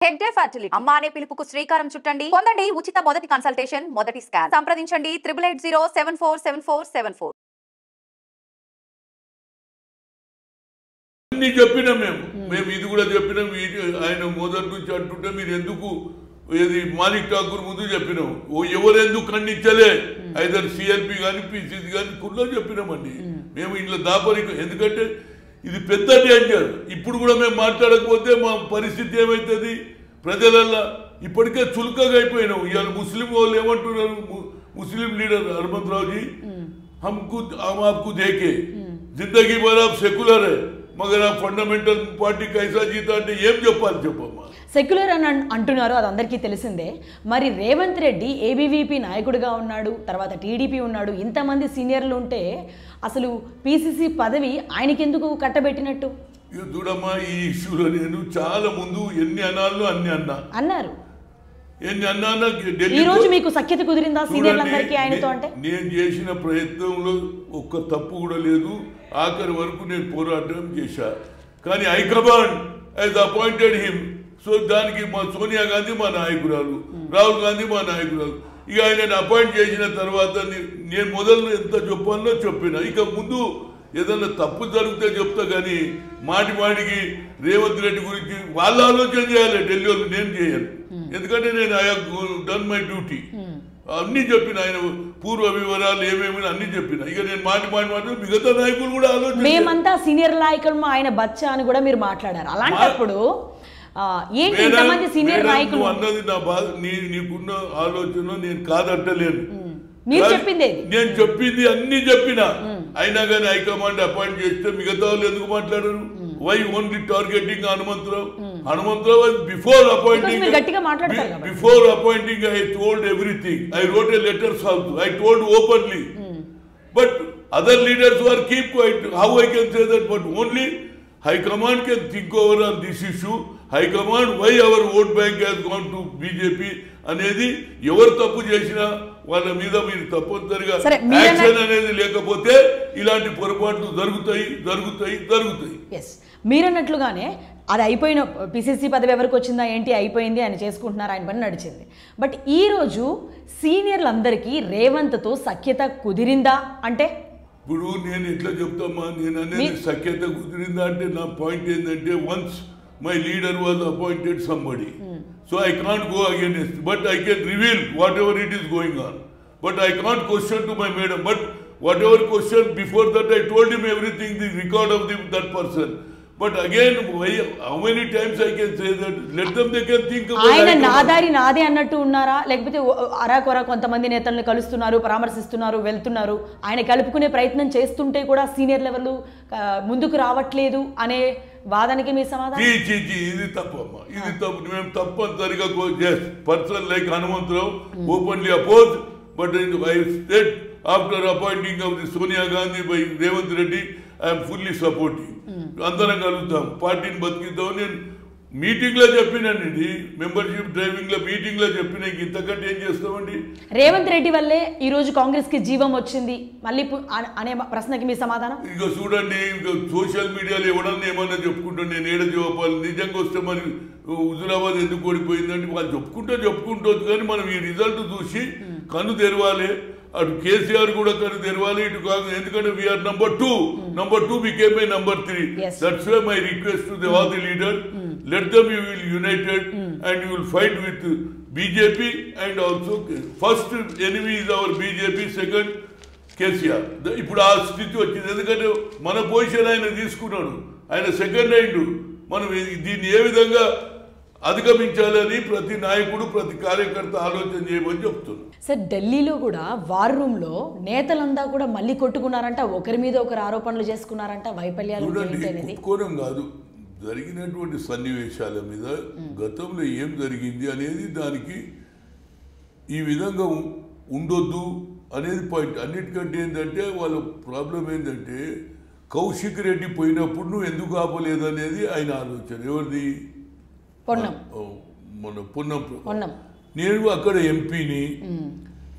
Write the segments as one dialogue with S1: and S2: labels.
S1: Tech day fertility అమ్మ అనే పిలుపుకు శ్రీకారం చుట్టండి. పొందండి ఉచిత మొదటి కన్సల్టేషన్, మొదటి స్కాన్. సంప్రదించండి 8880747474.
S2: అన్ని చెప్పినాం మేము ఇది కూడా చెప్పినాం. ఆయన మొదటి నుంచి అంటుంటే మీరు ఎందుకు ఏది మాలిక్ ఠాకూర్ ముందు చెప్పినాం, ఎవరెందుకు ఖండించలే ఐదర్ సిఎల్పి కానీ పిసిసి కానీ కుల్లో చెప్పినామండి మేము ఇంట్లో దాపరిక. ఎందుకంటే ఇది పెద్ద డేంజర్. ఇప్పుడు కూడా మేము మాట్లాడకపోతే మా పరిస్థితి ఏమవుతుంది ప్రజలల్లో? ఇప్పటికే చులకగా అయిపోయినాం. ఇవాళ ముస్లిం వాళ్ళు ఏమంటున్నారు, ముస్లిం లీడర్ హనుమంత్ రావుజీ हमको हम आपको देखे जिंदगी भर आप सेकुलर है मगर आप फंडामेंटल पार्टी कैसा जीता అంటే ఏం చెప్పాలి చెప్పమ్మా?
S3: సెక్యులర్ అని అంటున్నారు, అది అందరికీ తెలిసిందే. మరి రేవంత్ రెడ్డి ఏబీవీపీ నాయకుడిగా ఉన్నాడు, తర్వాత టీడీపీ ఉన్నాడు, ఇంతమంది సీనియర్లు ఉంటే అసలు పీసీసీ పదవి ఆయనకి ఎందుకు కట్టబెట్టినట్టు?
S2: చూడమ్మా, ఈ ఇష్యూలో నేను చాలా ముందు ఎన్ని అనాల్లో అన్ని అన్నారు.
S3: ఈ రోజు మీకు సఖ్యత కుదిరిందా సీనియర్లందరికీ ఆయనతో? అంటే
S2: నేను చేసిన ప్రయత్నంలో ఒక్క తప్పు కూడా లేదు. ఆఖరి వరకు నేను పోరాటం చేశా. కానీ హైకమాండ్ హైజ్ అపాయింటెడ్ హిమ్. సో దానికి మా సోనియా గాంధీ మా నాయకురాలు, రాహుల్ గాంధీ మా నాయకురాలు. ఇక ఆయన అపాయింట్ చేసిన తర్వాత నేను మొదలు ఎంత చెప్పాలో చెప్పిన. ఇక ముందు ఏదన్నా తప్పు జరిగితే చెప్తా, కానీ మాటికి రేవంత్ రెడ్డి గురించి వాళ్ళ ఆలోచన చేయాలి, ఢిల్లీ వాళ్ళు. నేను చేయను, ఎందుకంటే నేను I have done my duty. అన్ని చెప్పిన, ఆయన పూర్వ వివరాలు ఏమేమి అన్ని చెప్పిన. ఇక నేను మాట మిగతా నాయకులు కూడా ఆలోచన.
S3: మేమంతా సీనియర్ నాయకులు ఆయన బచ్చా అని కూడా మీరు మాట్లాడారు. అలాంటప్పుడు ఏంటి ఇంతమంది సీనియర్ నాయకులు
S2: అన్నది నా బాధ. నీకున్న ఆలోచన నేను కాదంటలేను.
S3: మీరు చెప్పింది
S2: నేను చెప్పింది అన్ని చెప్పిన. అయినా కానీ హైకమాండ్ అపాయింట్ చేస్తే మిగతా వాళ్ళు ఎందుకు మాట్లాడరు? Why only targeting Hanumantha Rao? Hanumantha Rao before appointing I told everything. I wrote a letters also. I told openly. But other leaders are keep quiet. How I can say that? But only high command can think over on this issue. High command why our vote bank has gone to BJP అనేది ఎవరు తప్పు చేసినా వాళ్ళ మీద మీరు తప్పనిసరిగా action అనేది లేకపోతే ఇలాంటి పొరపాట్లు జరుగుతాయి.
S3: మీరన్నట్లుగానే అది అయిపోయిన పిసిసి పదవి ఎవరికి వచ్చిందా ఏంటి, అయిపోయింది, ఆయన చేసుకుంటున్నారు, ఆయన పని నడిచింది. బట్ ఈరోజు సీనియర్లందరికీ రేవంత్తో సఖ్యత కుదిరిందా అంటే?
S2: ఇప్పుడు నేను ఎట్లా చెప్తామా, నేను అనేది సఖ్యత కుదిరిందా అంటే నా పాయింట్ ఏంటంటే, once my leader was appointed somebody, so I can't go against, but I can reveal whatever it is going on, but I can't question to my madam. But whatever question before that I told him everything, the record of that person. But again, how many times I can say that? Let them, they can think about.
S3: ఆయన నాదారి నాదే అన్నట్టు ఉన్నారా, లేకపోతే అరాకొరా కొంతమంది నేతలను కలుస్తున్నారు, పరామర్శిస్తున్నారు, వెళ్తున్నారు, ఆయన కలుపుకునే ప్రయత్నం చేస్తుంటే కూడా సీనియర్ లెవెల్ ముందుకు రావట్లేదు అనే వాదనకి మీ సమాధానం?
S2: ఇది తప్పమ్మా, ఇది తప్పు. మేము తప్పనిసరిగా person like Hanumantha Rao openly oppose. But I state after appointing of the Sonia Gandhi by Revanth Reddy I'm fully supporting. అందరం కలుగుతాం, పార్టీని బతికిద్దాం. నేను మీటింగ్ లో చెప్పినండి, ఇది మెంబర్షిప్ డ్రైవింగ్ లో మీటింగ్ లో చెప్పిన. ఇంతకంటే ఏం చేస్తామండి?
S3: రేవంత్ రెడ్డి వల్లే ఈ రోజు కాంగ్రెస్ కి జీవం వచ్చింది మళ్ళీ అనే ప్రశ్నకి మీ సమాధానం?
S2: ఇక చూడండి, ఇక సోషల్ మీడియాలో ఎవడన్నా ఏమన్నా చెప్పుకుంటాను, నేను ఏడ చెప్పాలి? నిజంగా వస్తే మరి హుజురాబాద్ ఎందుకు ఓడిపోయిందంటే వాళ్ళు చెప్పుకుంటూ కానీ మనం ఈ రిజల్ట్ చూసి కన్ను తెరవాలి. అటు కేసీఆర్ కూడా కన్ను తెరవాలి, ఇటు కాంగ్రెస్. ఎందుకంటే we are number two became a number 3. That's why my request to all the leaders, let them you will united and you will fight with BJP. And also first enemy is our BJP, second KCR. ఇప్పుడు ఆ స్థితి వచ్చింది. ఎందుకంటే మన position ఆయన తీసుకున్నాడు, ఆయన second అయిండు. మనం దీన్ని ఏ విధంగా అధిగమించాలని ప్రతి నాయకుడు, ప్రతి కార్యకర్త ఆలోచన చేయమని చెప్తున్నారు.
S3: సార్, ఢిల్లీలో కూడా వార్ రూమ్ లో నేతలంతా కూడా మళ్ళీ కొట్టుకున్నారంట, ఒకరి మీద ఒకరు ఆరోపణలు చేసుకున్నారంట, వైఫల్యాలు.
S2: కొట్టుకోవడం కాదు, జరిగినటువంటి సన్నివేశాల మీద గతంలో ఏం జరిగింది అనేది, దానికి ఈ విధంగా ఉండొద్దు అనేది పాయింట్. అన్నిటికంటే ఏంటంటే వాళ్ళ ప్రాబ్లం ఏంటంటే, కౌశిక్ రెడ్డి పోయినప్పుడు నువ్వు ఎందుకు ఆపలేదు అనేది ఆయన ఆలోచన. ఎవరిది? మన పొన్నం. నేను అక్కడ ఎంపీని,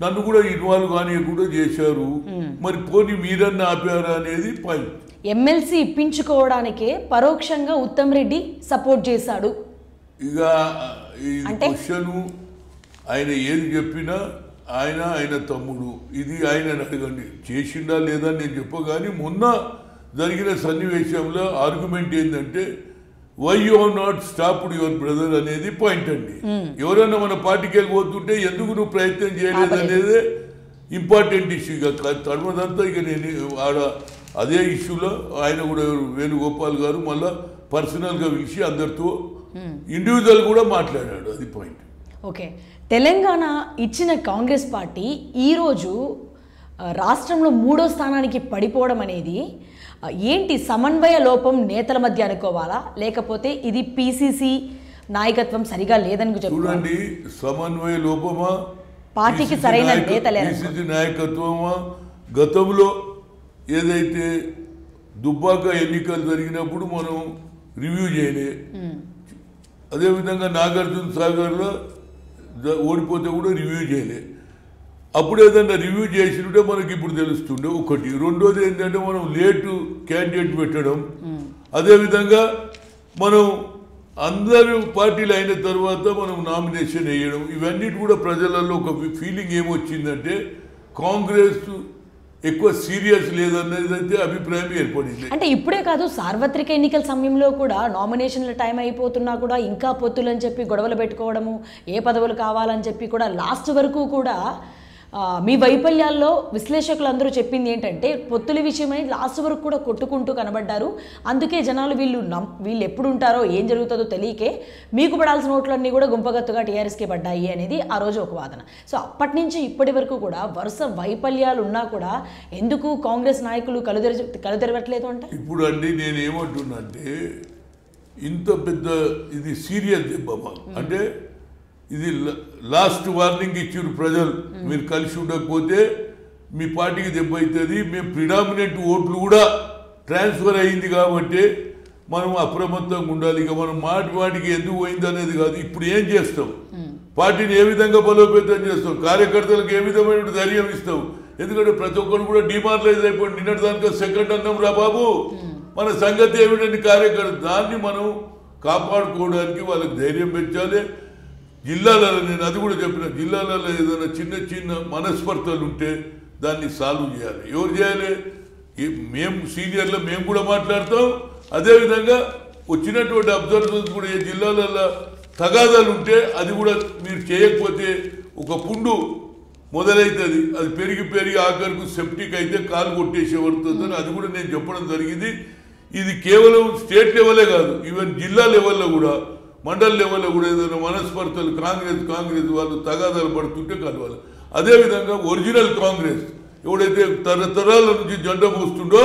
S2: నన్ను కూడా ఇన్వాల్వ్ కానీ కూడా చేశారు. మరి పోనీ మీరన్నా ఆపారా అనేది పాయింట్.
S3: ఎమ్మెల్సీ ఇప్పించుకోవడానికే పరోక్షంగా ఉత్తమ్ రెడ్డి సపోర్ట్ చేశాడు
S2: ఇక ఈ క్వశ్చన్ ఆయన ఏది చెప్పినా ఆయన తమ్ముడు, ఇది ఆయన అడగండి చేసిండా లేదా నేను చెప్పగాని మొన్న జరిగిన సన్నివేశంలో ఆర్గ్యుమెంట్ ఏంటంటే why you have not stopped your brother అనేది పాయింట్ అండి. ఎవరైనా మన పార్టీకి వెళ్ళిపోతుంటే ఎందుకు నువ్వు ప్రయత్నం చేయలేదు అనేది ఇంపార్టెంట్ ఇష్యూ. ఇక తర్వాతంతా ఇక నేను ఆడ అదే ఇష్యూలో ఆయన కూడా వేణుగోపాల్ గారు మళ్ళా పర్సనల్గా పిలిచి అందరితో ఇండివిజువల్ కూడా మాట్లాడాడు. అది పాయింట్.
S3: ఓకే, తెలంగాణ ఇచ్చిన కాంగ్రెస్ పార్టీ ఈరోజు రాష్ట్రంలో 3వ స్థానానికి పడిపోవడం అనేది ఏంటి? సమన్వయ లోపం నేతల మధ్య అనుకోవాలా, లేకపోతే ఇది పిసిసి నాయకత్వం సరిగా లేదని
S2: చూడండి. సమన్వయ లోపమా,
S3: పార్టీకి సరైన నేతలే,
S2: పిసిసి నాయకత్వమా? గతంలో ఏదైతే దుబ్బాక ఎన్నికలు జరిగినప్పుడు మనం రివ్యూ చేయలే, అదేవిధంగా నాగార్జున సాగర్లో ఓడిపోతే కూడా రివ్యూ చేయలే. అప్పుడు ఏదన్నా రివ్యూ చేసినట్టే మనకి ఇప్పుడు తెలుస్తుండే ఒకటి. రెండోది ఏంటంటే మనం లేటు క్యాండిడేట్ పెట్టడం, అదేవిధంగా మనం అందరూ పార్టీలు అయిన తర్వాత మనం నామినేషన్ వేయడం, ఇవన్నీ కూడా ప్రజలలో ఒక ఫీలింగ్ ఏమొచ్చిందంటే కాంగ్రెస్ ఎక్కువ సీరియస్ లేదనేది అయితే అభిప్రాయం ఏర్పడింది.
S3: అంటే ఇప్పుడే కాదు, సార్వత్రిక ఎన్నికల సమయంలో కూడా నామినేషన్ల టైం అయిపోతున్నా కూడా ఇంకా పొత్తులని చెప్పి గొడవలు పెట్టుకోవడము, ఏ పదవులు కావాలని చెప్పి కూడా లాస్ట్ వరకు కూడా మీ వైఫల్యాల్లో విశ్లేషకులు అందరూ చెప్పింది ఏంటంటే పొత్తుల విషయమై లాస్ట్ వరకు కూడా కొట్టుకుంటూ కనబడ్డారు. అందుకే జనాలు వీళ్ళు ఎప్పుడు ఉంటారో ఏం జరుగుతుందో తెలియకే మీకు పడాల్సిన ఓట్లన్నీ కూడా గుంపగత్తుగా టీఆర్ఎస్కే పడ్డాయి అనేది ఆ రోజు ఒక వాదన. సో అప్పటి నుంచి ఇప్పటి వరకు కూడా వరుస వైఫల్యాలు ఉన్నా కూడా ఎందుకు కాంగ్రెస్ నాయకులు కలుదెరవట్లేదు అంటే?
S2: ఇప్పుడు అండి నేనేమంటున్నా అంటే ఇంత పెద్ద ఇది సీరియస్ దెబ్బ అంటే ఇది లాస్ట్ వార్నింగ్ ఇచ్చారు ప్రజలు, మీరు కలిసి ఉండకపోతే మీ పార్టీకి దెబ్బ అవుతుంది. మేము ప్రిడామినెంట్ ఓట్లు కూడా ట్రాన్స్ఫర్ అయింది కాబట్టి మనం అప్రమత్తంగా ఉండాలి. ఇక మనం మాటికి ఎందుకు పోయింది అనేది కాదు, ఇప్పుడు ఏం చేస్తాం, పార్టీని ఏ విధంగా బలోపేతం చేస్తాం, కార్యకర్తలకు ఏ విధమైన ధైర్యం ఇస్తాం. ఎందుకంటే ప్రతి ఒక్కరు కూడా డిమారలైజ్ అయిపోయింది. నిన్నటి దానిక సెకండ్ అన్నాం రా బాబు, మన సంగతి ఏమిటండి కార్యకర్త, దాన్ని మనం కాపాడుకోవడానికి వాళ్ళకి ధైర్యం పెంచాలి. జిల్లాలలో నేను అది కూడా చెప్పిన, జిల్లాలలో ఏదైనా చిన్న మనస్పర్ధలు ఉంటే దాన్ని సాల్వ్ చేయాలి. ఎవరు చేయాలి? మేము సీనియర్లో మేము కూడా మాట్లాడతాం. అదేవిధంగా వచ్చినటువంటి అబ్జర్వర్స్ కూడా ఏ జిల్లాలలో తగాదాలు ఉంటే అది కూడా మీరు చేయకపోతే ఒక పుండు మొదలవుతుంది, అది పెరిగి ఆఖరికి సెప్టిక్ అయితే కాలు కొట్టేసే పడుతుందని అది కూడా నేను చెప్పడం జరిగింది. ఇది కేవలం స్టేట్ లెవెలే కాదు, ఈవెన్ జిల్లా లెవెల్లో కూడా మండల్ లెవెల్లో కూడా ఏదైనా మనస్పర్ధలు కాంగ్రెస్ వాళ్ళు తగాదాలు పడుతుంటే కలవాలి. అదేవిధంగా ఒరిజినల్ కాంగ్రెస్ ఎవడైతే తరతరాల నుంచి జెండా మోస్తుండో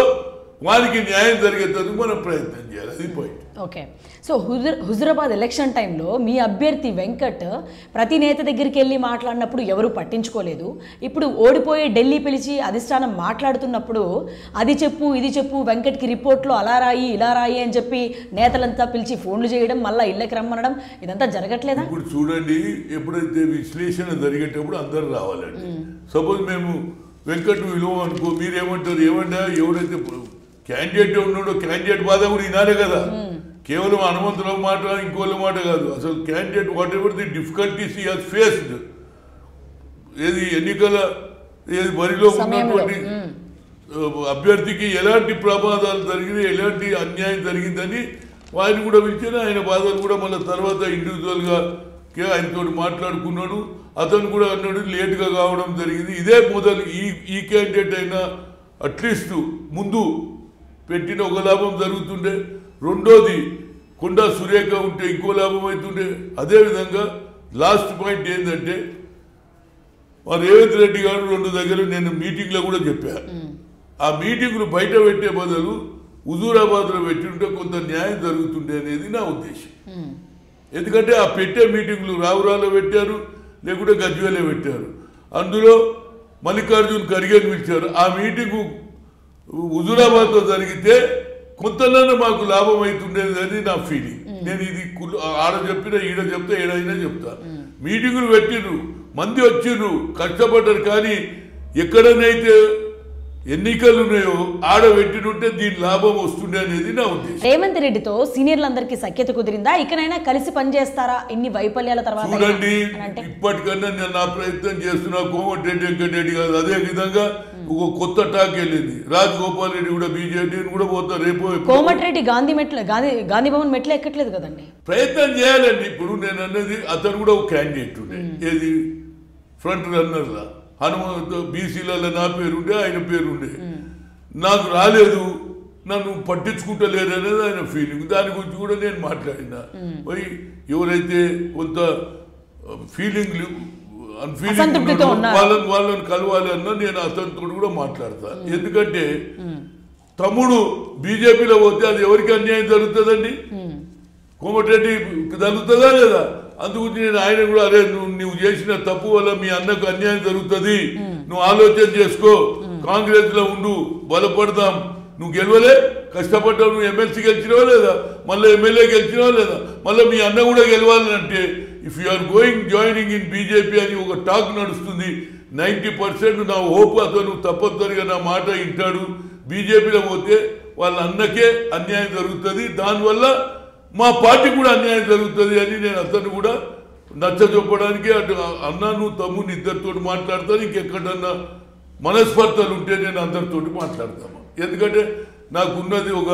S2: వారికి న్యాయం జరిగేందుకు మనం ప్రయత్నం చేయాలి. అది point.
S3: Okay, so Huzurabad election టైంలో మీ అభ్యర్థి వెంకట్ ప్రతి నేత దగ్గరికి వెళ్ళి మాట్లాడినప్పుడు ఎవరు పట్టించుకోలేదు. ఇప్పుడు ఓడిపోయి ఢిల్లీ పిలిచి అధిష్టానం మాట్లాడుతున్నప్పుడు అది చెప్పు ఇది చెప్పు, వెంకట్కి రిపోర్ట్లో అలా రాయి ఇలా రాయి అని చెప్పి నేతలంతా పిలిచి ఫోన్లు చేయడం, మళ్ళీ ఇళ్ళకి రమ్మనడం, ఇదంతా జరగట్లేదా?
S2: ఇప్పుడు చూడండి, ఎప్పుడైతే విశ్లేషణ జరిగేటప్పుడు అందరు రావాలండి. సపోజ్ మేము వెంకట్ విలువ అనుకో, మీరేమంటారు, ఏమన్నా ఎవరైతే క్యాండిడేట్ ఉన్నాడో క్యాండిడేట్ బాధ కూడా వినాలి కదా. కేవలం హనుమంతుల మాట ఇంకోళ్ళ మాట కాదు, అసలు candidate what ever the difficulties he has faced, ఏది ఎన్నికల ఏది బరిలో ఉన్నటువంటి అభ్యర్థికి ఎలాంటి ప్రమాదాలు జరిగినాయి, ఎలాంటి అన్యాయం జరిగిందని వారిని కూడా పిలిచిన ఆయన బాధలు కూడా మళ్ళీ తర్వాత ఇండివిజువల్గా ఆయనతో మాట్లాడుకున్నాడు. అతను కూడా అన్నాడు లేటుగా కావడం జరిగింది. ఇదే మొదలు ఈ క్యాండిడేట్ అయినా అట్లీస్ట్ ముందు పెట్టిన ఒక లాభం జరుగుతుండే, రెండోది కొండా సురేఖ ఉంటే ఇంకో లాభం అవుతుండే. అదేవిధంగా లాస్ట్ పాయింట్ ఏంటంటే మా రేవంత్ రెడ్డి గారు 2 దగ్గర నేను మీటింగ్లో కూడా చెప్పాను, ఆ మీటింగ్లు బయట పెట్టే బదులు హుజూరాబాద్లో పెట్టింటే కొంత న్యాయం జరుగుతుండే అనేది నా ఉద్దేశం. ఎందుకంటే ఆ పెట్టే మీటింగ్లు రావురాలో పెట్టారు, లేకుంటే గజ్వేల్లో పెట్టారు, అందులో మల్లికార్జున్ ఖర్గేని పిలిచారు. ఆ మీటింగు హుజూరాబాద్లో జరిగితే కొంతలోనే మాకు లాభం అవుతుండేది అని నా ఫీలింగ్. నేను ఇది ఆడ చెప్పినా ఈడ చెప్తా ఏడైనా చెప్తా. మీటింగులు పెట్టిండ్రు, మంది వచ్చిండ్రు, కష్టపడ్డారు, కానీ ఎక్కడనైతే ఎన్నికలు ఉన్నాయో ఆడబెట్టినుంటే దీని లాభం వస్తుండే అనేది నా ఉద్దేశం.
S3: రేవంత్ రెడ్డితో సీనియర్లందరికీ సఖ్యత కుదిరిందా? ఇకనైనా కలిసి పనిచేస్తారా ఎన్ని వైఫల్యాల తర్వాత?
S2: చూడండి, ఇప్పటికన్నా నేను నా ప్రయత్నం చేస్తున్నా. కోమటిరెడ్డి వెంకటరెడ్డి కాదు, అదే విధంగా ఒక కొత్త టాక్ వెళ్ళింది. రాజగోపాల్ రెడ్డి కూడా బీజేపీని కూడా పోతా. రేపు
S3: కోమటిరెడ్డి గాంధీ భవన్ మెట్లు ఎక్కట్లేదు కదండి.
S2: ప్రయత్నం చేయాలండి. ఇప్పుడు నేను అన్నది అతను కూడా ఒక క్యాండిడేట్ ఉండే, ఏది ఫ్రంట్ రన్నర్లా హనుమంత్ బీసీలలో నా పేరుండే, ఆయన పేరుండే. నాకు రాలేదు, నన్ను పట్టించుకుంటలేరు అనేది ఆయన ఫీలింగ్. దాని గురించి కూడా నేను మాట్లాడినా. పోయి ఎవరైతే కొంత ఫీలింగ్ అన్ఫీలింగ్ వాళ్ళని కలవాలి అన్నా నేను అతనితో కూడా మాట్లాడతా. ఎందుకంటే తమ్ముడు బీజేపీలో పోతే అది ఎవరికి అన్యాయం జరుగుతుందండి? కోమటిరెడ్డి జరుగుతుందా లేదా? అందుగురించి నేను ఆయన కూడా అరే నువ్వు చేసిన తప్పు వల్ల మీ అన్నకు అన్యాయం జరుగుతుంది, నువ్వు ఆలోచన చేసుకో, కాంగ్రెస్ లో ఉండు, బలపడదాం. నువ్వు గెలవలే, కష్టపడ్డావు, నువ్వు ఎమ్మెల్సీ గెలిచినావా లేదా, మళ్ళీ ఎమ్మెల్యే గెలిచినావా లేదా, మళ్ళీ మీ అన్న కూడా గెలవాలని అంటే if you are joining in BJP అని ఒక టాక్ నడుస్తుంది. 90% నా హోప్ అతను తప్పనిసరిగా నా మాట వింటాడు. బీజేపీలో పోతే వాళ్ళ అన్నకే అన్యాయం జరుగుతుంది, దానివల్ల మా పార్టీ కూడా అన్యాయం జరుగుతుంది అని నేను అతను కూడా నచ్చ చెప్పడానికి అటు అన్న నువ్వు తమ్ముని ఇద్దరితో మాట్లాడతాను. ఇంకెక్కడన్నా మనస్పర్ధలు ఉంటే నేను అందరితో మాట్లాడతాను. ఎందుకంటే నాకున్నది ఒక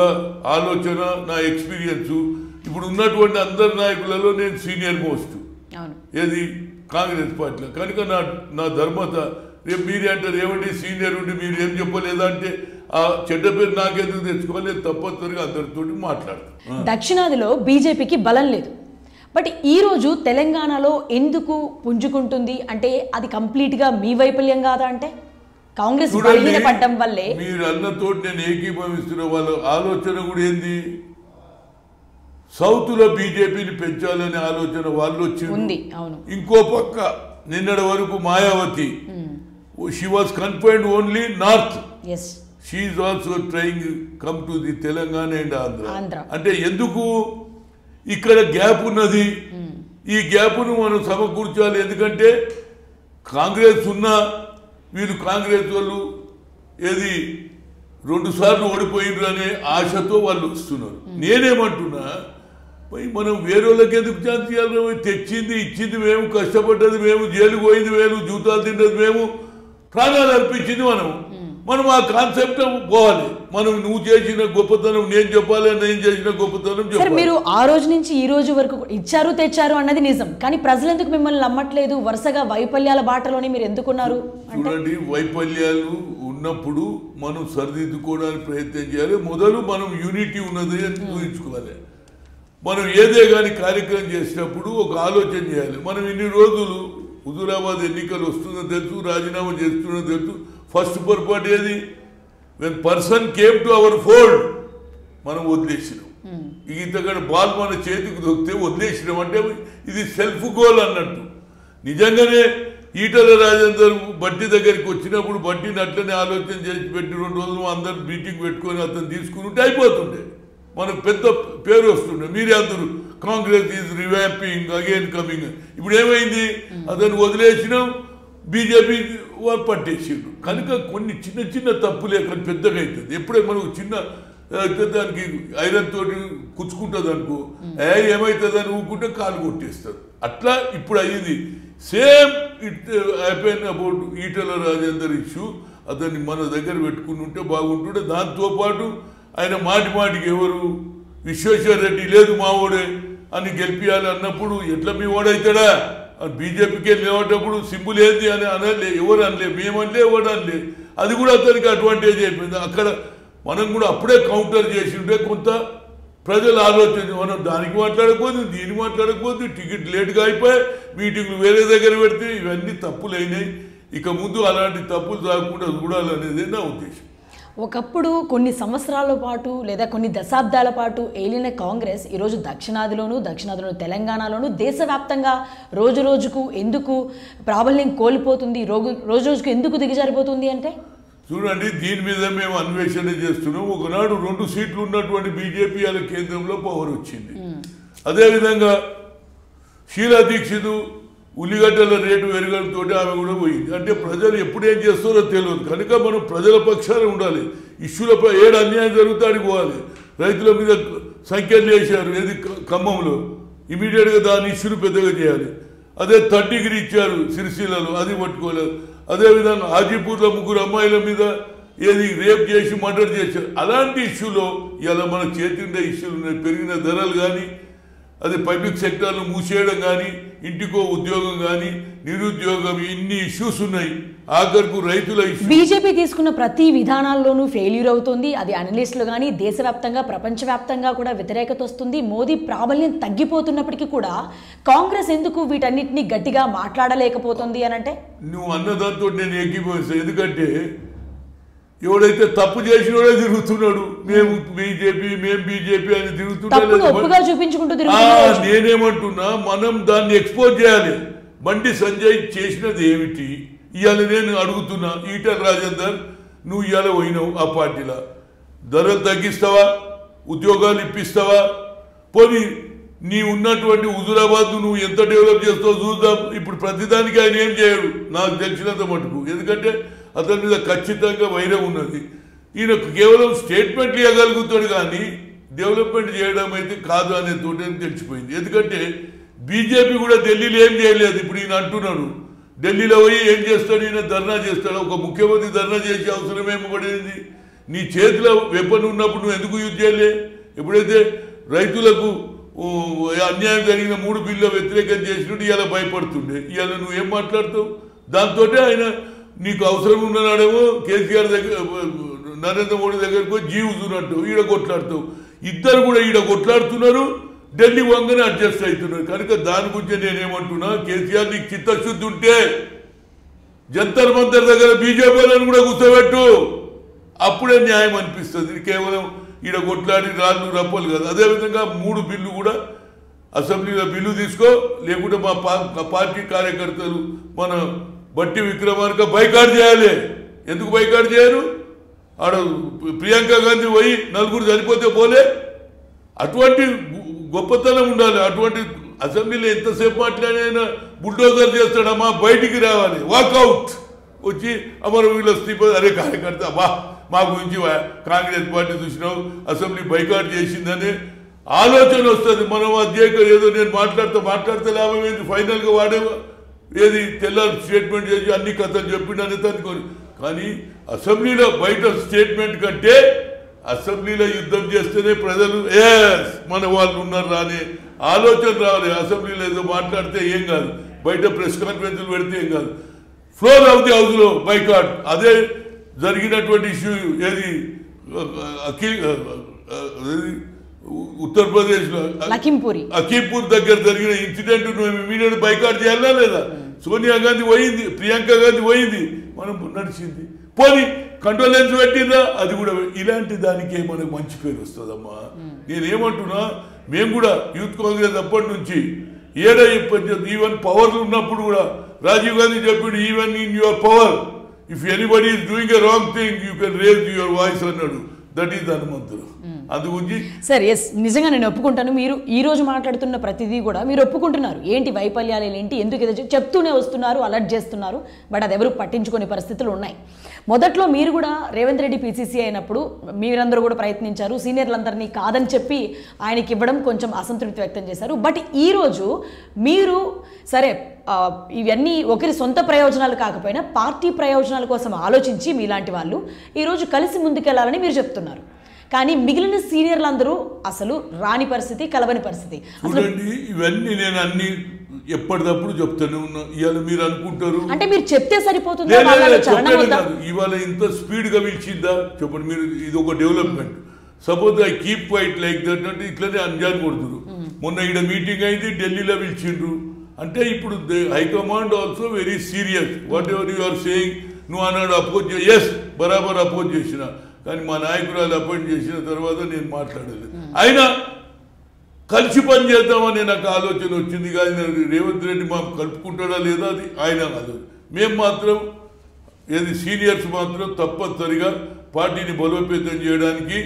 S2: ఆలోచన, నా ఎక్స్పీరియన్సు. ఇప్పుడు ఉన్నటువంటి అందరి నాయకులలో నేను సీనియర్ మోస్ట్ ఏది కాంగ్రెస్ పార్టీలో. కనుక నా ధర్మత. రేపు మీరే అంటారు ఏమంటే సీనియర్ ఉండి మీరు ఏం చెప్పలేదా అంటే ఆ చెడ్డ పేరు నాకెందుకు తెచ్చుకోవాలి, తప్పనిసరిగా అందరితో మాట్లాడతాను.
S3: దక్షిణాదిలో బీజేపీకి బలం లేదు, బట్ ఈరోజు తెలంగాణలో ఎందుకు పుంజుకుంటుంది అంటే అది కంప్లీట్గా మీ వైఫల్యం కాదా? అంటే కాంగ్రెస్ బలహీనపడడం వల్లే.
S2: మీరు అన్నతో నేను ఏకీభవిస్తున్న వాళ్ళ ఆలోచన కూడా ఏంది, సౌత్ లో బీజేపీని పెంచాలనే ఆలోచన వాళ్ళు వచ్చింది. ఇంకో పక్క నిన్నటి వరకు Mayawati she was confined only north, she is also trying come to the Telangana and Andhra. అంటే ఎందుకు ఇక్కడ గ్యాప్ ఉన్నది, ఈ గ్యాప్ను మనం సమకూర్చాలి. ఎందుకంటే కాంగ్రెస్ ఉన్నా వీళ్ళు కాంగ్రెస్ వాళ్ళు ఏది 2 సార్లు ఓడిపోయిండ్రు అనే ఆశతో వాళ్ళు వస్తున్నారు. నేనేమంటున్నా, మనం వేరే వాళ్ళకి ఎందుకు ఛాన్స్ ఇవ్వాలి? తెచ్చింది ఇచ్చింది మేము, కష్టపడ్డది మేము, జైలు పోయింది మేము, జూతాలు తిన్నది మేము, ప్రాణాలు అర్పించింది మనం ఆ కాన్సెప్ట్ పోవాలి. మనం నువ్వు చేసిన గొప్పతనం నేను చెప్పాలి, నేను చేసిన గొప్పతనం చెప్పాలి.
S3: మీరు ఆ రోజు నుంచి ఈ రోజు వరకు ఇచ్చారు తెచ్చారు అన్నది నిజం, కానీ ప్రజలు ఎందుకు మిమ్మల్ని నమ్మట్లేదు? వరుసగా వైఫల్యాల బాటలోనే మీరు ఎందుకున్నారు?
S2: చూడండి, వైఫల్యాలు ఉన్నప్పుడు మనం సరిదిద్దుకోవడానికి ప్రయత్నం చేయాలి. మొదలు మనం యూనిటీ ఉన్నది అని చూపించుకోవాలి. మనం ఏదే కానీ కార్యక్రమం చేసినప్పుడు ఒక ఆలోచన చేయాలి. మనం ఇన్ని రోజులు హుజూరాబాద్ ఎన్నికలు వస్తుందో తెలుసు, రాజీనామా చేస్తున్నదో తెలుసు. ఫస్ట్ పొరపాటు ఏది, when person came to our fold మనం వదిలేసినాం. ఇంతకంటే బాల్ మన చేతికి దొరికితే వదిలేసినాం. అంటే ఇది సెల్ఫ్ గోల్ అన్నట్టు. నిజంగానే ఈటల రాజేందర్ బట్టి దగ్గరికి వచ్చినప్పుడు బట్టిని అట్లనే ఆలోచన చేసి పెట్టి 2 రోజులు అందరు మీటింగ్ పెట్టుకొని అతను తీసుకుని ఉంటే అయిపోతుండే, మనకు పెద్ద పేరు వస్తుండే. మీరే అందరూ కాంగ్రెస్ ఈజ్ రివాంపింగ్ అగైన్ కమింగ్. ఇప్పుడు ఏమైంది, అతను వదిలేసినాం, బీజేపీ వారు పట్టేసిండు. కనుక కొన్ని చిన్న చిన్న తప్పులే కానీ పెద్దగా అవుతుంది. ఎప్పుడే మనకు చిన్న దానికి ఐరన్ తోటి కుచ్చుకుంటుంది అనుకో, ఏమవుతుంది అని ఊరుకుంటే కాలు కొట్టేస్తారు. అట్లా ఇప్పుడు అయ్యింది. సేమ్ ఇట్ అయిపోయిన అబౌట్ ఈటల రాజేందర్ ఇష్యూ. అతన్ని మన దగ్గర పెట్టుకుని ఉంటే బాగుంటుండే. దాంతోపాటు ఆయన మాటికి ఎవరు విశ్వేశ్వర రెడ్డి లేదు మావోడే అని గెలిపించాలి అన్నప్పుడు ఎట్లా మీ ఓడవుతాడా? బీజేపీకి లేవటప్పుడు సింబుల్ ఏంది అని అనలే, ఎవరు అనలే, మేమనలే, ఎవరు అనలే. అది కూడా అతనికి అడ్వాంటేజ్ అయిపోయింది. అక్కడ మనం కూడా అప్పుడే కౌంటర్ చేసి ఉంటే కొంత ప్రజలు ఆలోచన, మనం దానికి మాట్లాడకపోతే దీనికి మాట్లాడకపోతే టికెట్ లేట్గా అయిపోయి మీటింగ్లు వేరే దగ్గర పెడితే ఇవన్నీ తప్పులు అయినాయి. ఇక ముందు అలాంటి తప్పులు రాకుండా చూడాలనేది నా ఉద్దేశం.
S3: ఒకప్పుడు కొన్ని సంవత్సరాల పాటు లేదా కొన్ని దశాబ్దాల పాటు ఏలిన కాంగ్రెస్ ఈరోజు దక్షిణాదిలోను తెలంగాణలోను దేశవ్యాప్తంగా రోజు రోజుకు ఎందుకు ప్రాబల్యం కోల్పోతుంది, రోజు రోజుకు ఎందుకు దిగజారిపోతుంది అంటే
S2: చూడండి, దీని మీద మేము అన్వేషణ చేస్తున్నాం. ఒకనాడు 2 సీట్లు ఉన్నటువంటి బీజేపీ వాళ్ళ కేంద్రంలో పవర్ వచ్చింది. అదేవిధంగా షీలా దీక్షిత్ ఉల్లిగడ్డల రేటు పెరగడంతో ఆమె కూడా పోయింది. అంటే ప్రజలు ఎప్పుడు ఏం చేస్తారో తెలియదు కనుక మనం ప్రజల పక్షాన ఉండాలి. ఇష్యూలపై ఏడు అన్యాయం జరుగుతా పోవాలి. రైతుల మీద సంఖ్యలు వేశారు ఏది ఖమ్మంలో, ఇమీడియట్గా దాని ఇష్యూలు పెద్దగా చేయాలి. అదే 3rd డిగ్రీ ఇచ్చారు సిరిసిల్లలో, అది పట్టుకోలేదు. అదేవిధంగా హాజీపూర్లో 3 అమ్మాయిల మీద ఏది రేప్ చేసి మర్డర్ చేశారు. అలాంటి ఇష్యూలో ఇలా మన చేతిండే ఇష్యూలు ఉన్నాయి. పెరిగిన ధరలు కానీ, అదే పబ్లిక్ సెక్టార్ను మూసేయడం కానీ, ఇంటికో ఉద్యోగం కానీ, నిరుద్యోగం, ఇన్ని ఇష్యూస్ ఉన్నాయి. ఆఖరుకు రైతుల ఇష్యూ.
S3: బీజేపీ తీసుకున్న ప్రతి విధానాల్లోనూ ఫెయిల్యూర్ అవుతుంది. అది అనలిస్టులు కానీ దేశవ్యాప్తంగా ప్రపంచవ్యాప్తంగా కూడా వ్యతిరేకత వస్తుంది. మోదీ ప్రాబల్యం తగ్గిపోతున్నప్పటికీ కూడా కాంగ్రెస్ ఎందుకు వీటన్నిటిని గట్టిగా మాట్లాడలేకపోతుంది అని అంటే
S2: నువ్వు అన్నదాంతో నేను ఏకీభవిస్తాను. ఎందుకంటే ఎవడైతే తప్పు చేసినోడే తిరుగుతున్నాడు. మేము బీజేపీ అని తిరుగుతున్నాడు. నేనేమంటున్నా, మనం దాన్ని ఎక్స్పోజ్ చేయాలి. బండి సంజయ్ చేసినది ఏమిటి ఇవాళ నేను అడుగుతున్నా. ఈటల రాజేందర్, నువ్వు ఇవాళ పోయినావు ఆ పార్టీలో, ధరలు తగ్గిస్తావా, ఉద్యోగాలు ఇప్పిస్తావా? పోనీ నీ ఉన్నటువంటి హుజూరాబాద్ నువ్వు ఎంత డెవలప్ చేస్తావు చూద్దాం. ఇప్పుడు ప్రతిదానికి ఆయన ఏం చేయడు నాకు తెలిసినంత మటుకు. ఎందుకంటే అతని మీద ఖచ్చితంగా వైరం ఉన్నది. ఈయన కేవలం స్టేట్మెంట్లు ఇవ్వగలుగుతాడు కానీ డెవలప్మెంట్ చేయడం అయితే కాదు అనే తోటే తెలిసిపోయింది. ఎందుకంటే బీజేపీ కూడా ఢిల్లీలో ఏం చేయలేదు. ఇప్పుడు ఈయన అంటున్నాడు ఢిల్లీలో పోయి ఏం చేస్తాడు, ఈయన ధర్నా చేస్తాడు. ఒక ముఖ్యమంత్రి ధర్నా చేసే అవసరం ఏమి పడింది? నీ చేతిలో వెపన్ ఉన్నప్పుడు నువ్వు ఎందుకు యూజ్ చేయలే? ఎప్పుడైతే రైతులకు అన్యాయం జరిగిన 3 బిల్లు వ్యతిరేకం చేసినట్టు ఇవాళ భయపడుతుండే, ఇవాళ నువ్వేం మాట్లాడతావు? దాంతో ఆయన నీకు అవసరం ఉన్ననాడేమో కేసీఆర్ దగ్గర, నరేంద్ర మోడీ దగ్గరకు పోయి జీవుతున్నట్టు ఈడ కొట్లాడుతావు. ఇద్దరు కూడా ఈడ కొట్లాడుతున్నారు, ఢిల్లీ వంగనే అడ్జస్ట్ అవుతున్నారు. కనుక దాని గురించి నేనేమంటున్నా, కేసీఆర్ నీకు చిత్తశుద్ధి ఉంటే జంతర్ మంతర్ దగ్గర బీజేపీ వాళ్ళని కూడా కూర్చోబెట్టు, అప్పుడే న్యాయం అనిపిస్తుంది. కేవలం ఈడ కొట్లాడి రాళ్ళు రప్పలు కాదు. అదేవిధంగా 3 బిల్లు కూడా అసెంబ్లీలో బిల్లు తీసుకో, లేకుంటే మా పార్టీ కార్యకర్తలు మన బట్టి విక్రమార్క బైకాట్ చేయాలి. ఎందుకు బైకాట్ చేయరు? ఆడ ప్రియాంక గాంధీ పోయి 4 చనిపోతే పోలే. అటువంటి గొప్పతనం ఉండాలి. అటువంటి అసెంబ్లీలో ఎంతసేపు మాట్లాడినా బుల్డోజర్ చేస్తాడమ్మా, బయటికి రావాలి, వాకౌట్ వచ్చి అమరవీరుల స్థితి. అరే కార్యకర్త బా మా గురించి కాంగ్రెస్ పార్టీ చూసినావు అసెంబ్లీ బైకాట్ చేసిందనే ఆలోచన వస్తుంది. మనం అధ్యక్ష ఏదో నేను మాట్లాడితే లాభం ఏంది? ఫైనల్గా వాడే ఏది తెల్లారి స్టేట్మెంట్ చేసి అన్ని కథలు చెప్పిండని అనుకోని. కానీ అసెంబ్లీలో బయట స్టేట్మెంట్ కంటే అసెంబ్లీలో యుద్ధం చేస్తేనే ప్రజలు మన వాళ్ళు ఉన్నారు రాని ఆలోచన రావాలి. అసెంబ్లీలో ఏదో మాట్లాడితే ఏం కాదు, బయట ప్రెస్ కాన్ఫరెన్స్లు పెడితే ఏం కాదు. ఫ్లోర్ ఆఫ్ ది హౌస్లో బైకాట్. అదే జరిగినటువంటి ఇష్యూ ఏది ఉత్తరప్రదేశ్లో లఖీంపూర్ దగ్గర జరిగిన ఇన్సిడెంట్ నువ్వు ఇమీడియట్ బైకాట్ చేయాలా లేదా? సోనియా గాంధీ పోయింది, ప్రియాంక గాంధీ పోయింది, మనం నడిచింది. పోనీ కంట్రోలెన్స్ పెట్టిందా? అది కూడా. ఇలాంటి దానికే మనకు మంచి పేరు వస్తుందమ్మా. నేనేమంటున్నా, మేము కూడా యూత్ కాంగ్రెస్ అప్పటి నుంచి ఈవెన్ పవర్లు ఉన్నప్పుడు కూడా రాజీవ్ గాంధీ చెప్పిండు, even in your power if anybody is doing a wrong thing you can raise your voice అన్నాడు. దట్ ఈస్ హనుమంతుడు. అందుగురించి
S3: సార్ నిజంగా నేను ఒప్పుకుంటాను. మీరు ఈ రోజు మాట్లాడుతున్న ప్రతిదీ కూడా మీరు ఒప్పుకుంటున్నారు. ఏంటి వైఫల్యాలు ఏంటి, ఎందుకు ఏదో చెప్తూనే వస్తున్నారు, అలర్ట్ చేస్తున్నారు. బట్ అది ఎవరు పట్టించుకునే పరిస్థితులు ఉన్నాయి. మొదట్లో మీరు కూడా రేవంత్ రెడ్డి పీసీసీ అయినప్పుడు మీరందరూ కూడా ప్రయత్నించారు. సీనియర్లందరినీ కాదని చెప్పి ఆయనకి ఇవ్వడం కొంచెం అసంతృప్తి వ్యక్తం చేశారు. బట్ ఈరోజు మీరు సరే ఇవన్నీ ఒకరి సొంత ప్రయోజనాలు కాకపోయినా పార్టీ ప్రయోజనాల కోసం ఆలోచించి మీలాంటి వాళ్ళు ఈరోజు కలిసి ముందుకెళ్లాలని మీరు చెప్తున్నారు. కానీ మిగిలిన సీనియర్లందరూ అసలు రాని పరిస్థితి, కలవని పరిస్థితి.
S2: చూడండి, ఇవన్నీ నేను అన్ని ఎప్పటికప్పుడు చెప్తానే ఉన్నా. ఇవాళ మీరు అనుకుంటారు
S3: అంటే మీరు చెప్తే సరిపోతుంది.
S2: ఇవాళ ఇంత స్పీడ్ గా పిలిచిందా చెప్పండి మీరు? ఇది ఒక development. Suppose I keep fight like that అంటే ఇట్లనే అంజాన్ కొడుతురు. మొన్న ఇక్కడ మీటింగ్ అయింది, ఢిల్లీలో పిలిచిండ్రు. అంటే ఇప్పుడు high command also very serious. Whatever you are saying, నువ్వు అన్నాడు అపోజ్ ఎస్ బరాబర్ అపోజ్ చేసిన, కానీ మా నాయకురాలు అపాయింట్ చేసిన తర్వాత నేను మాట్లాడలేదు. అయినా కలిసి పని చేద్దామని నాకు ఆలోచన వచ్చింది. కానీ రేవంత్ రెడ్డి మాకు కలుపుకుంటాడా లేదా అది ఆయన ఆలోచన. మేము మాత్రం సీనియర్స్ మాత్రం తప్పనిసరిగా పార్టీని బలోపేతం చేయడానికి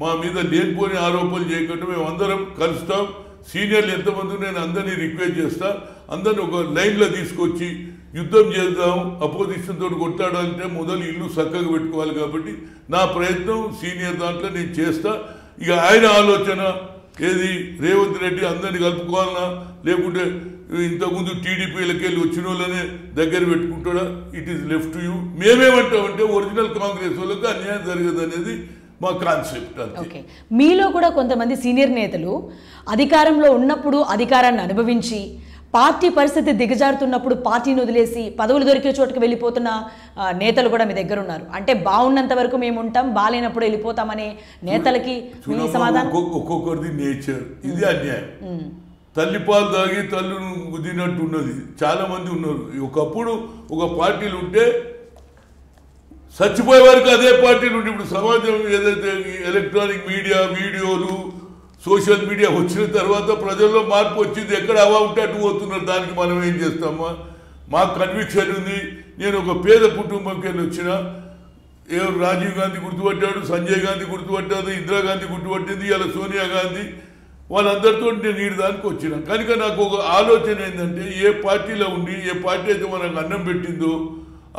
S2: మా మీద లేనిపోని ఆరోపణలు చేయకుండా మేము అందరం కలుస్తాం. సీనియర్లు ఎంతమంది నేను అందరినీ రిక్వెస్ట్ చేస్తా, అందరిని ఒక లైన్లో తీసుకొచ్చి యుద్ధం చేద్దాం, అపోజిషన్ తోటి కొట్టాడంటే మొదలు ఇల్లు చక్కగా పెట్టుకోవాలి. కాబట్టి నా ప్రయత్నం సీనియర్ దాంట్లో నేను చేస్తా. ఇక ఆయన ఆలోచన ఏది, రేవంత్ రెడ్డి అందరినీ కలుపుకోవాలన్నా లేకుంటే ఇంతకుముందు టీడీపీలకి వెళ్ళి వచ్చిన వాళ్ళనే దగ్గర పెట్టుకుంటాడా, it is left to you. మేమేమంటామంటే ఒరిజినల్ కాంగ్రెస్ వాళ్ళకి అన్యాయం జరగదు అనేది మా కాన్సెప్ట్.
S3: ఓకే, మీలో కూడా కొంతమంది సీనియర్ నేతలు అధికారంలో ఉన్నప్పుడు అధికారాన్ని అనుభవించి పార్టీ పరిస్థితి దిగజారుతున్నప్పుడు పార్టీని వదిలేసి పదవులు దొరికే చోటుకు వెళ్ళిపోతున్న నేతలు కూడా మీ దగ్గర ఉన్నారు. అంటే బాగున్నంత వరకు మేము ఉంటాం, బాగాలేనప్పుడు వెళ్ళిపోతామనే నేతలకి మీ సమాధానం?
S2: ఒక్కొక్కరిది నేచర్, ఇది అన్యాయం. తల్లి పాలు తాగి తల్లును గుద్దినట్టు ఉన్నది. చాలా మంది ఉన్నారు. ఒకప్పుడు ఒక పార్టీలు ఉంటే చచ్చిపోయే వరకు అదే పార్టీలు ఉంటే, ఇప్పుడు సమాజం ఏదైతే ఎలక్ట్రానిక్ మీడియా, వీడియోలు, సోషల్ మీడియా వచ్చిన తర్వాత ప్రజల్లో మార్పు వచ్చింది. ఎక్కడ అవా ఉంటే అటు పోతున్నారు. దానికి మనం ఏం చేస్తామా? మాకు కన్విక్షన్ ఉంది. నేను ఒక పేద కుటుంబంకి వెళ్ళి వచ్చిన, ఎవరు రాజీవ్ గాంధీ గుర్తుపట్టాడు, సంజయ్ గాంధీ గుర్తుపట్టాడు, ఇందిరాగాంధీ గుర్తుపట్టింది, ఇలా సోనియా గాంధీ, వాళ్ళందరితో నేను ఈ దానికి వచ్చిన. కనుక నాకు ఒక ఆలోచన ఏంటంటే, ఏ పార్టీలో ఉండి ఏ పార్టీ అయితే మనకు అన్నం పెట్టిందో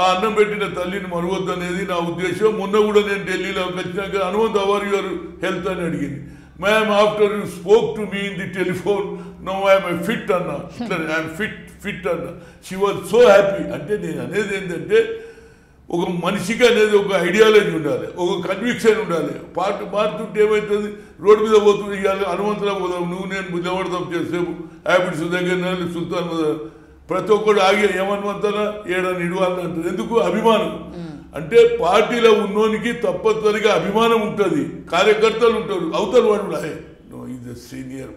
S2: ఆ అన్నం పెట్టిన తల్లిని మరవద్దు అనేది నా ఉద్దేశం. మొన్న కూడా నేను ఢిల్లీలోకి వచ్చినాక హనుమంత్ అవర్ యువర్ హెల్త్ అని అడిగింది. Ma'am after you spoke to me in the telephone no I'm fit అన్నా, ఇట్లా ఐఎమ్ ఫిట్ అన్నా. She was so happy. అంటే నేను అనేది ఏంటంటే, ఒక మనిషికి అనేది ఒక ఐడియాలజీ ఉండాలి, ఒక కన్విక్షన్ ఉండాలి. మారుతుంటే ఏమవుతుంది, రోడ్డు మీద పోతుంది, ఇవాళ హనుమంతరావు పోదాం, నువ్వు నేను నిలబడదాం చేసేపు హ్యాబిట్స్ దగ్గర సుల్తాన్ ప్రతి ఒక్కడు ఆగి ఏమనుమంతనా ఏడని ఇడవాలని అంటారు. ఎందుకు? అభిమానం. అంటే పార్టీలో ఉన్నోనికి తప్పనిసరిగా అభిమానం ఉంటుంది, కార్యకర్తలు ఉంటారు, అవతల వాడు no is a senior,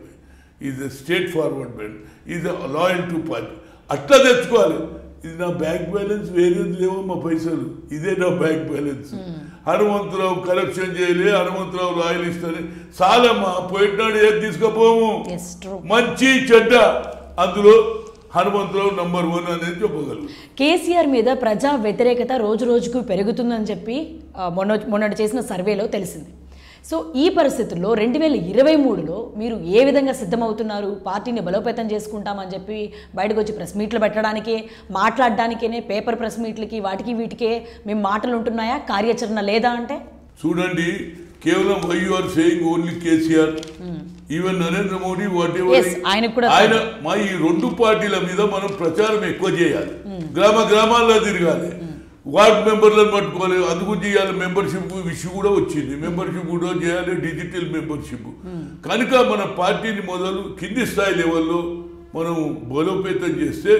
S2: is a state forward man, is a loyal to party. అట్లా తెచ్చుకోవాలి. ఇది నా బ్యాంక్ బ్యాలెన్స్, వేరే లేవో మా పైసలు, ఇదే నా బ్యాంక్ బ్యాలెన్స్. హనుమంతరావు కరప్షన్ చేయలే, హనుమంతరావు లాయలిస్ట్ అని చాలా మా పోయినాడు ఏది తీసుకుపోము. మంచి చెడ్డ అందులో హనుమంతరావు నంబర్ 1 అనేది చెప్పగలరు.
S3: కేసీఆర్ మీద ప్రజా వ్యతిరేకత రోజు రోజుకు పెరుగుతుందని చెప్పి మొన్నటి చేసిన సర్వేలో తెలిసింది. సో ఈ పరిస్థితుల్లో 2023లో మీరు ఏ విధంగా సిద్ధమవుతున్నారు? పార్టీని బలోపేతం చేసుకుంటామని చెప్పి బయటకు వచ్చి ప్రెస్ మీట్లు పెట్టడానికే, మాట్లాడడానికేనే, పేపర్ ప్రెస్ మీట్లకి వాటికి వీటికే మేము మాటలు ఉంటున్నాయా? కార్యాచరణ లేదా? అంటే
S2: చూడండి, కేవలం why you are saying only KCR, even Narendra Modi whatever, ఆయన మా ఈ 2 పార్టీల మీద మనం ప్రచారం ఎక్కువ చేయాలి. గ్రామాల్లో తిరగాలి, వార్డ్ మెంబర్లను పట్టుకోవాలి. అందుకు చేయాలి. మెంబర్షిప్ ఇష్యూ కూడా వచ్చింది. మెంబర్షిప్ కూడా చేయాలి, డిజిటల్ మెంబర్షిప్. కనుక మన పార్టీని మొదలు కింది స్థాయి లెవెల్లో మనం బలోపేతం చేస్తే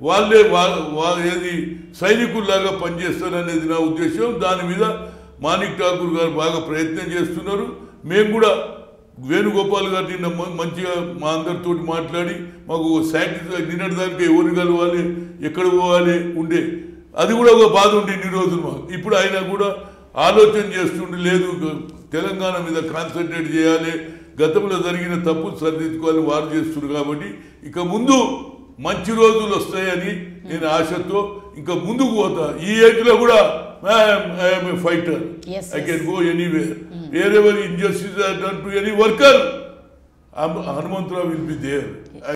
S2: వాళ్ళే ఏది సైనికుల్లాగా పనిచేస్తారనేది నా ఉద్దేశం. దాని మీద మాణిక్ ఠాకూర్ గారు బాగా ప్రయత్నం చేస్తున్నారు. మేము కూడా వేణుగోపాల్ గారు నిన్న మంచిగా మా అందరితో మాట్లాడి మాకు సాటిస్ఫై నిన్నటిదానికి ఎవరు కలవాలి, ఎక్కడ పోవాలి ఉండే, అది కూడా ఒక బాధ ఉండే ఇన్ని రోజులు మాకు. ఇప్పుడు ఆయన కూడా ఆలోచన చేస్తుండే, లేదు తెలంగాణ మీద కాన్సన్ట్రేట్ చేయాలి, గతంలో జరిగిన తప్పులు సరిదిద్దుకోవాలని వారు చేస్తున్నారు. కాబట్టి ఇక ముందు మంచి రోజులు వస్తాయని నేను ఆశతో ఇంకా ముందుకు పోతా. ఈ ఏజ్లో కూడా I'm a fighter, I can go anywhere, wherever injustice are done to any worker, Hanumantrao will be there.